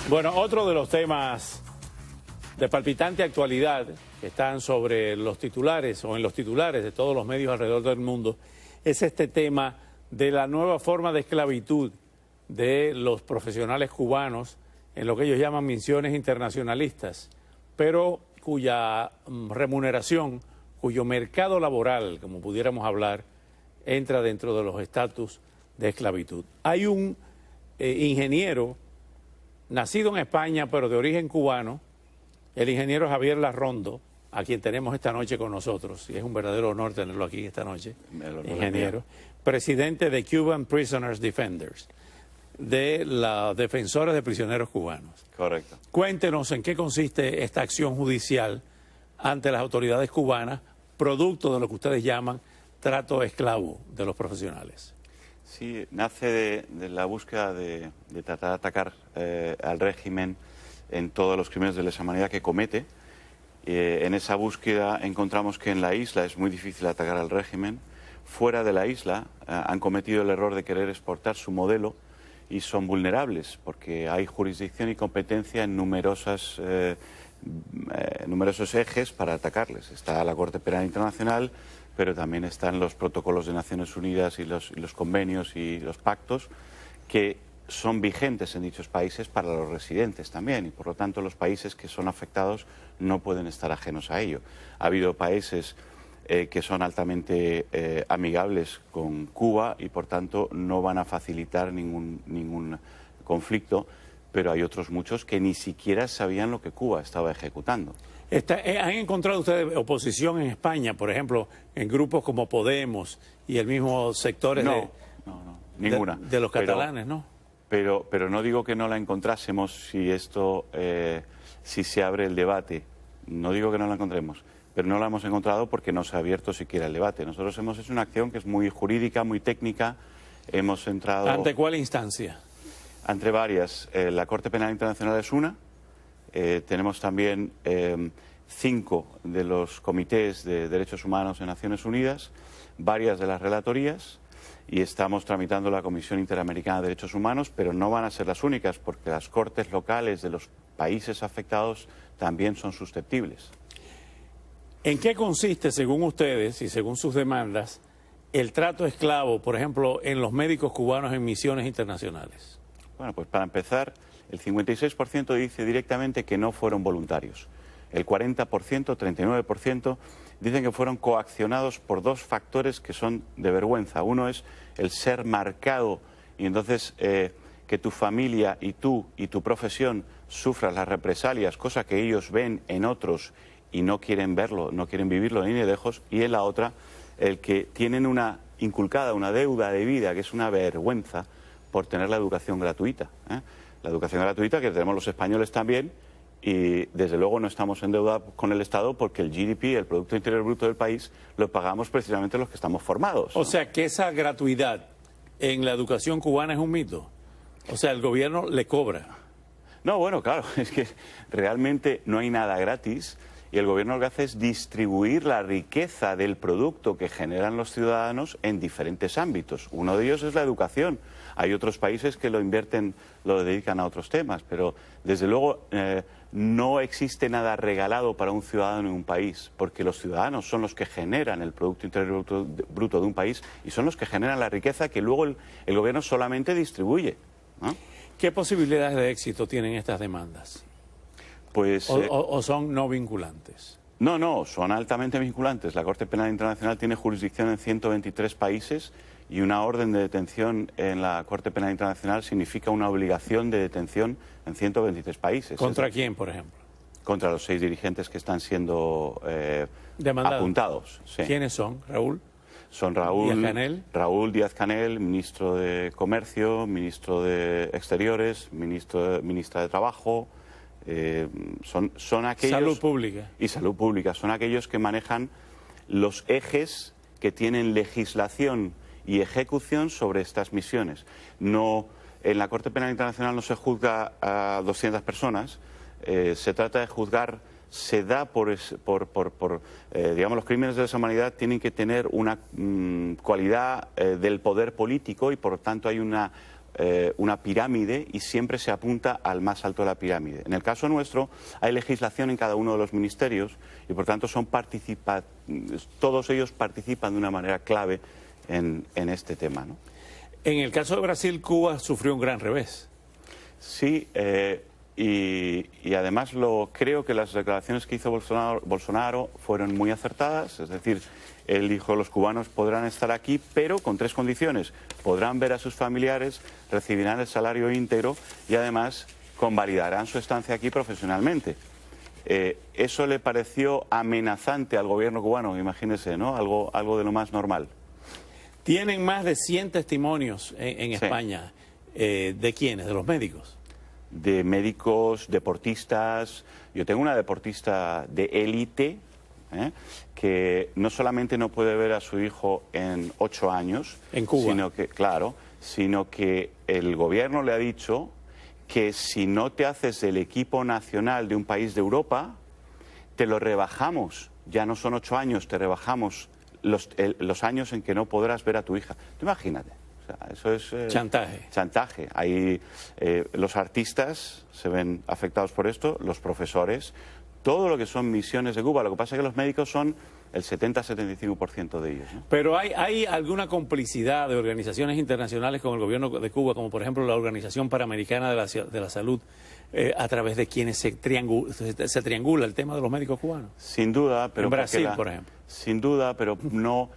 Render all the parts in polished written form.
Bueno, otro de los temas de palpitante actualidad que están sobre los titulares o en los titulares de todos los medios alrededor del mundo es este tema de la nueva forma de esclavitud de los profesionales cubanos en lo que ellos llaman misiones internacionalistas, pero cuya remuneración, cuyo mercado laboral, como pudiéramos hablar, entra dentro de los estatus de esclavitud. Hay un ingeniero nacido en España, pero de origen cubano, el ingeniero Javier Larrondo, a quien tenemos esta noche con nosotros, y es un verdadero honor tenerlo aquí esta noche, ingeniero, presidente de Cuban Prisoners Defenders, de la Defensora de Prisioneros Cubanos. Correcto. Cuéntenos en qué consiste esta acción judicial ante las autoridades cubanas, producto de lo que ustedes llaman trato esclavo de los profesionales. Sí, nace de la búsqueda de tratar de atacar al régimen en todos los crímenes de lesa humanidad que comete. En esa búsqueda encontramos que en la isla es muy difícil atacar al régimen. Fuera de la isla han cometido el error de querer exportar su modelo y son vulnerables porque hay jurisdicción y competencia en numerosos ejes para atacarles. Está la Corte Penal Internacional, pero también están los protocolos de Naciones Unidas y los convenios y los pactos que son vigentes en dichos países para los residentes también, y por lo tanto los países que son afectados no pueden estar ajenos a ello. Ha habido países que son altamente amigables con Cuba y por tanto no van a facilitar ningún conflicto, pero hay otros muchos que ni siquiera sabían lo que Cuba estaba ejecutando. ¿Han encontrado ustedes oposición en España, por ejemplo, en grupos como Podemos y el mismo sectores ninguna. de los catalanes, ¿no? Pero no digo que no la encontrásemos si se abre el debate. No digo que no la encontremos, pero no la hemos encontrado porque no se ha abierto siquiera el debate. Nosotros hemos hecho una acción que es muy jurídica, muy técnica. Hemos entrado... ¿Ante cuál instancia? Ante varias. La Corte Penal Internacional es una. Tenemos también 5 de los comités de derechos humanos de Naciones Unidas, varias de las relatorías, y estamos tramitando la Comisión Interamericana de Derechos Humanos, pero no van a ser las únicas porque las cortes locales de los países afectados también son susceptibles. ¿En qué consiste, según ustedes y según sus demandas, el trato esclavo, por ejemplo, en los médicos cubanos en misiones internacionales? Bueno, pues para empezar, el 56% dice directamente que no fueron voluntarios. El 40%, 39%, dicen que fueron coaccionados por 2 factores que son de vergüenza. Uno es el ser marcado y entonces que tu familia y tú y tu profesión sufras las represalias, cosa que ellos ven en otros y no quieren verlo, no quieren vivirlo ni de lejos. Y en la otra, el que tienen una deuda de vida, que es una vergüenza por tener la educación gratuita. La educación gratuita que tenemos los españoles también, y desde luego no estamos en deuda con el Estado porque el GDP, el Producto Interior Bruto del país, lo pagamos precisamente los que estamos formados, ¿no? O sea, que esa gratuidad en la educación cubana es un mito. O sea, el gobierno le cobra. No, bueno, claro, es que realmente no hay nada gratis y el gobierno lo que hace es distribuir la riqueza del producto que generan los ciudadanos en diferentes ámbitos. Uno de ellos es la educación. Hay otros países que lo invierten, lo dedican a otros temas, pero desde luego no existe nada regalado para un ciudadano en un país, porque los ciudadanos son los que generan el Producto Interior Bruto de un país y son los que generan la riqueza que luego el gobierno solamente distribuye, ¿no? ¿Qué posibilidades de éxito tienen estas demandas? Pues, ¿O son no vinculantes? No, son altamente vinculantes. La Corte Penal Internacional tiene jurisdicción en 123 países y una orden de detención en la Corte Penal Internacional significa una obligación de detención en 123 países. ¿Contra quién, por ejemplo? Contra los 6 dirigentes que están siendo apuntados. Sí. ¿Quiénes son, Raúl? Son Raúl Díaz-Canel, ministro de Comercio, ministro de Exteriores, ministra de Trabajo. Son aquellos... Salud Pública. Y Salud Pública. Son aquellos que manejan los ejes que tienen legislación y ejecución sobre estas misiones. No, en la Corte Penal Internacional no se juzga a 200 personas, se trata de juzgar, se da digamos, los crímenes de lesa humanidad tienen que tener una cualidad del poder político y por lo tanto hay una una pirámide y siempre se apunta al más alto de la pirámide. En el caso nuestro hay legislación en cada uno de los ministerios y por tanto todos ellos participan de una manera clave en este tema, ¿no? En el caso de Brasil, Cuba sufrió un gran revés. Sí, y además creo que las declaraciones que hizo Bolsonaro fueron muy acertadas, es decir, él dijo los cubanos podrán estar aquí, pero con 3 condiciones: podrán ver a sus familiares, recibirán el salario íntegro y además convalidarán su estancia aquí profesionalmente. Eso le pareció amenazante al gobierno cubano, imagínese, ¿no? Algo de lo más normal. Tienen más de 100 testimonios en Sí. España. ¿De quiénes? ¿De los médicos? De médicos, deportistas. Yo tengo una deportista de élite, que no solamente no puede ver a su hijo en 8 años, En Cuba. sino que el gobierno le ha dicho que si no te haces del equipo nacional de un país de Europa, te lo rebajamos. Ya no son 8 años, te rebajamos los años en que no podrás ver a tu hija. Tú imagínate. O sea, eso es Chantaje. chantaje. Ahí los artistas se ven afectados por esto, los profesores, todo lo que son misiones de Cuba. Lo que pasa es que los médicos son el 70-75% de ellos, ¿no? Pero ¿hay alguna complicidad de organizaciones internacionales con el gobierno de Cuba, como por ejemplo la Organización Panamericana de la Salud, a través de quienes se triangula el tema de los médicos cubanos? Sin duda, pero en Brasil, por ejemplo. Sin duda, pero no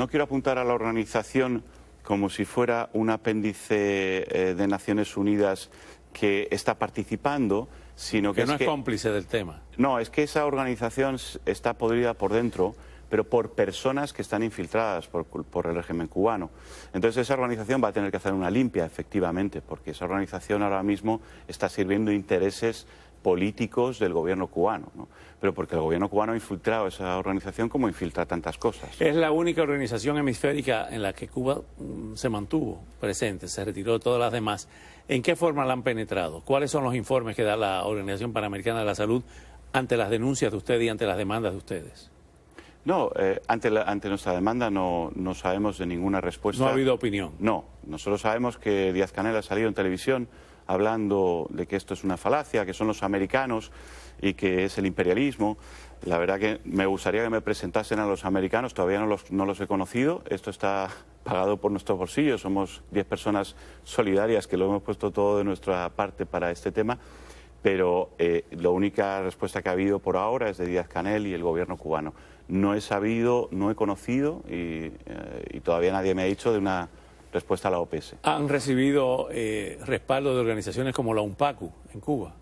quiero apuntar a la organización como si fuera un apéndice de Naciones Unidas que está participando, sino que no es cómplice del tema. No, es que esa organización está podrida por dentro, pero por personas que están infiltradas por el régimen cubano. Entonces esa organización va a tener que hacer una limpia, efectivamente, porque esa organización ahora mismo está sirviendo intereses políticos del gobierno cubano, ¿no? Pero porque el gobierno cubano ha infiltrado esa organización como infiltra tantas cosas. Es la única organización hemisférica en la que Cuba se mantuvo presente, se retiró de todas las demás. ¿En qué forma la han penetrado? ¿Cuáles son los informes que da la Organización Panamericana de la Salud ante las denuncias de ustedes y ante las demandas de ustedes? No, ante nuestra demanda no sabemos de ninguna respuesta. ¿No ha habido opinión? No, nosotros sabemos que Díaz-Canel ha salido en televisión hablando de que esto es una falacia, que son los americanos y que es el imperialismo. La verdad que me gustaría que me presentasen a los americanos, todavía no los he conocido. Esto está pagado por nuestro bolsillo, somos 10 personas solidarias que lo hemos puesto todo de nuestra parte para este tema, pero la única respuesta que ha habido por ahora es de Díaz-Canel y el gobierno cubano. No he sabido, no he conocido y todavía nadie me ha dicho de una respuesta a la OPS. ¿Han recibido respaldo de organizaciones como la UNPACU en Cuba?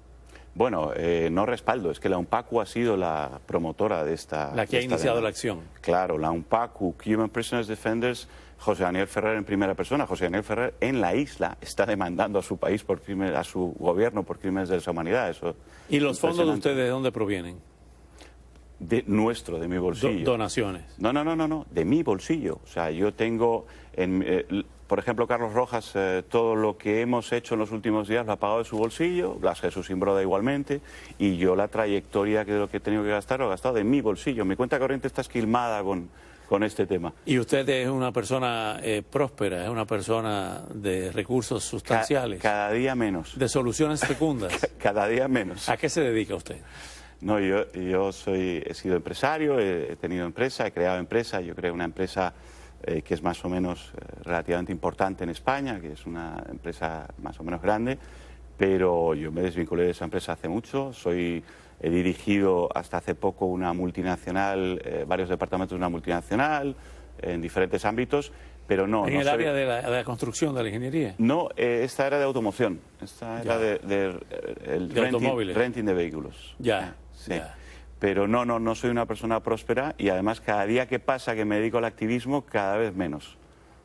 Bueno, no respaldo, es que la UNPACU ha sido la promotora de esta... La que ha iniciado demanda. la acción. Claro, la UNPACU, Cuban Prisoners Defenders, José Daniel Ferrer en primera persona. José Daniel Ferrer en la isla está demandando a su país, a su gobierno por crímenes de lesa humanidad. Eso ¿Y los fondos de ustedes de dónde provienen? De mi bolsillo. Donaciones. No, de mi bolsillo. O sea, yo tengo, por ejemplo, Carlos Rojas, todo lo que hemos hecho en los últimos días lo ha pagado de su bolsillo, Blas Jesús Imbroda igualmente, y yo la trayectoria de lo que he tenido que gastar lo he gastado de mi bolsillo. Mi cuenta corriente está esquilmada con este tema. ¿Y usted es una persona próspera, es una persona de recursos sustanciales? Cada día menos. ¿De soluciones fecundas? Cada día menos. ¿A qué se dedica usted? No, yo he sido empresario, he tenido empresa, he creado empresa. Yo creé una empresa que es más o menos relativamente importante en España, que es una empresa más o menos grande, pero yo me desvinculé de esa empresa hace mucho. He dirigido hasta hace poco una multinacional, varios departamentos de una multinacional, en diferentes ámbitos, pero no... ¿En el área de la construcción, de la ingeniería? No, esta era de automoción, esta era de automóviles. Renting de vehículos. Ya. Sí. Ya. Pero no soy una persona próspera y además cada día que pasa que me dedico al activismo, cada vez menos.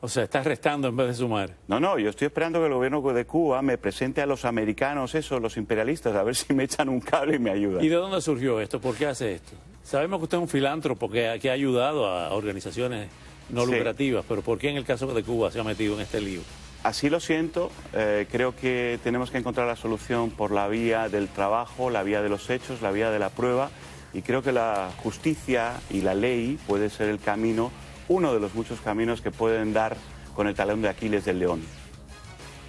O sea, estás restando en vez de sumar. No, yo estoy esperando que el gobierno de Cuba me presente a los americanos, los imperialistas, a ver si me echan un cable y me ayudan. ¿Y de dónde surgió esto? ¿Por qué hace esto? Sabemos que usted es un filántropo que ha ayudado a organizaciones no lucrativas, pero ¿por qué en el caso de Cuba se ha metido en este lío? Así lo siento, creo que tenemos que encontrar la solución por la vía del trabajo, la vía de los hechos, la vía de la prueba, y creo que la justicia y la ley puede ser el camino, uno de los muchos caminos que pueden dar con el talón de Aquiles del león.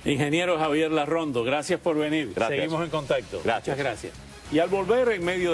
Ingeniero Javier Larrondo, gracias por venir. Gracias. Seguimos en contacto. Gracias. Muchas gracias. Y al volver, en medio de